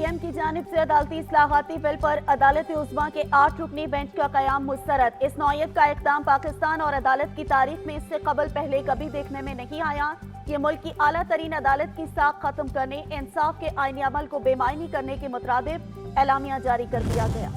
PM की जानिब से अदालती इस्लाहाती बिल पर अदालत उज़्मा के 8 रुकनी बेंच का कयाम मुस्तरद। इस नौयत का इक़दाम पाकिस्तान और अदालत की तारीख में इससे कबल पहले कभी देखने में नहीं आया। ये मुल्क की आला तरीन अदालत की साख खत्म करने, इंसाफ के आईनी अमल को बेमायनी करने के मुताबिक एलामिया जारी कर दिया गया।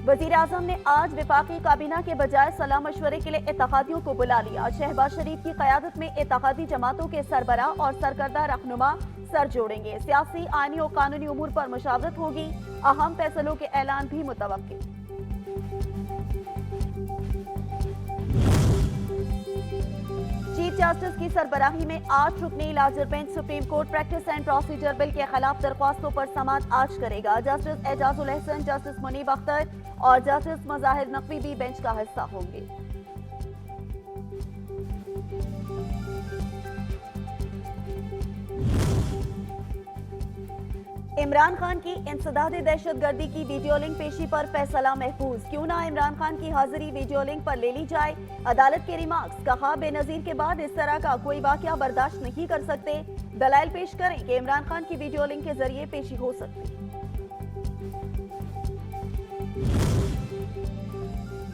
वज़ीर आज़म ने आज वफाकी काबीना के बजाय सलाह मशवरे के लिए इत्तेहादियों को बुला लिया। शहबाज शरीफ की क़यादत में इत्तेहादी जमातों के सरबरा और सरकर्दा रहनुमा सर जोड़ेंगे। सियासी, आईनी और कानूनी उमूर पर मुशावरत होगी। अहम फैसलों के ऐलान भी मुतवक्किल। चीफ जस्टिस की सरबराही में 8 रुकनी larger bench supreme court practice and procedure bill के खिलाफ दरख्वास्तों पर समाअत आज करेगा। जस्टिस एजाजुल अहसन, जस्टिस मुनीब अख्तर और जस्टिस मज़ाहिर नकवी भी बेंच का हिस्सा होंगे। इमरान खान की इंसदाद दहशतगर्दी की वीडियो लिंक पेशी पर फैसला महफूज। क्यों ना इमरान खान की हाजिरी वीडियो लिंक पर ले ली जाए। अदालत के रिमार्क्स, कहा बेनजीर के बाद इस तरह का कोई वाकया बर्दाश्त नहीं कर सकते। दलाइल पेश करें कि इमरान खान की वीडियो लिंक के जरिए पेशी हो सकती।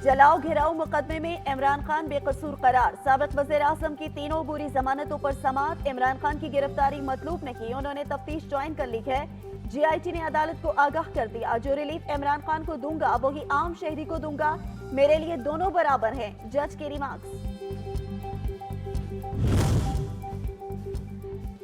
जलाओ घिराओ मुकदमे में इमरान खान बेकसूर करार। साबिक वज़ीर आज़म की तीनों बुरी जमानतों पर समाअत। इमरान खान की गिरफ्तारी मतलूब नहीं, उन्होंने तफ्तीश ज्वाइन कर ली है। जीआईटी ने अदालत को आगाह कर दिया, जो रिलीफ इमरान खान को दूंगा वही आम शहरी को दूंगा, मेरे लिए दोनों बराबर हैं। जज के रिमार्क्स।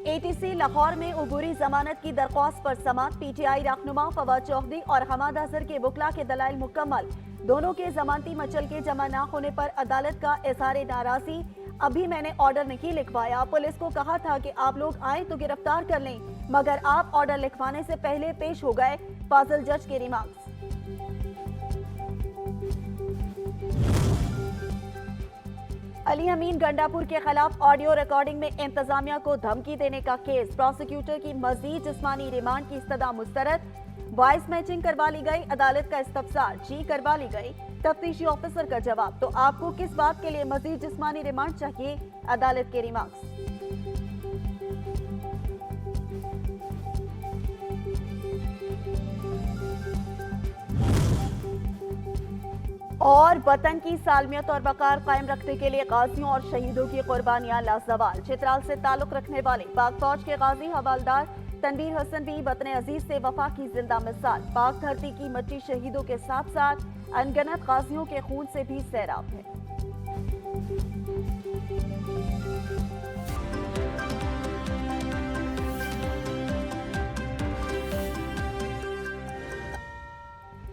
एटीसी लाहौर में उबूरी जमानत की दरख्वास्त पर समाअत। पीटीआई रहनुमा फवाद चौधरी और हमाद अजहर के वकला के दलाइल मुकम्मल। दोनों के जमानती मचल के जमा न होने पर अदालत का इज़हार नाराजगी। अभी मैंने ऑर्डर नहीं लिखवाया। पुलिस को कहा था कि आप लोग आए तो गिरफ्तार कर लें, मगर आप ऑर्डर लिखवाने से पहले पेश हो गए। फाजिल जज के रिमार्क्स। अली अमीन गंडापुर के खिलाफ ऑडियो रिकॉर्डिंग में इंतजामिया को धमकी देने का केस। प्रोसिक्यूटर की मजीद जिस्मानी रिमांड की इस्तदा मुस्तरद। वॉइस मैचिंग करवा ली गई। अदालत का इस्तफसार, जी करवा ली गई। तफ्तीशी ऑफिसर का जवाब, तो आपको किस बात के लिए मजीद जिस्मानी रिमांड चाहिए। अदालत के रिमार्क्स। और वतन की सालमियत और वकार कायम रखने के लिए गाजियों और शहीदों की कुर्बानियां लाजवाल। चित्राल से ताल्लुक रखने वाले पाक फौज के गाजी हवालदार तनवीर हसन भी वतन अजीज से वफा की जिंदा मिसाल। पाक धरती की मट्टी शहीदों के साथ साथ अनगनत गाजियों के खून से भी सैराब है।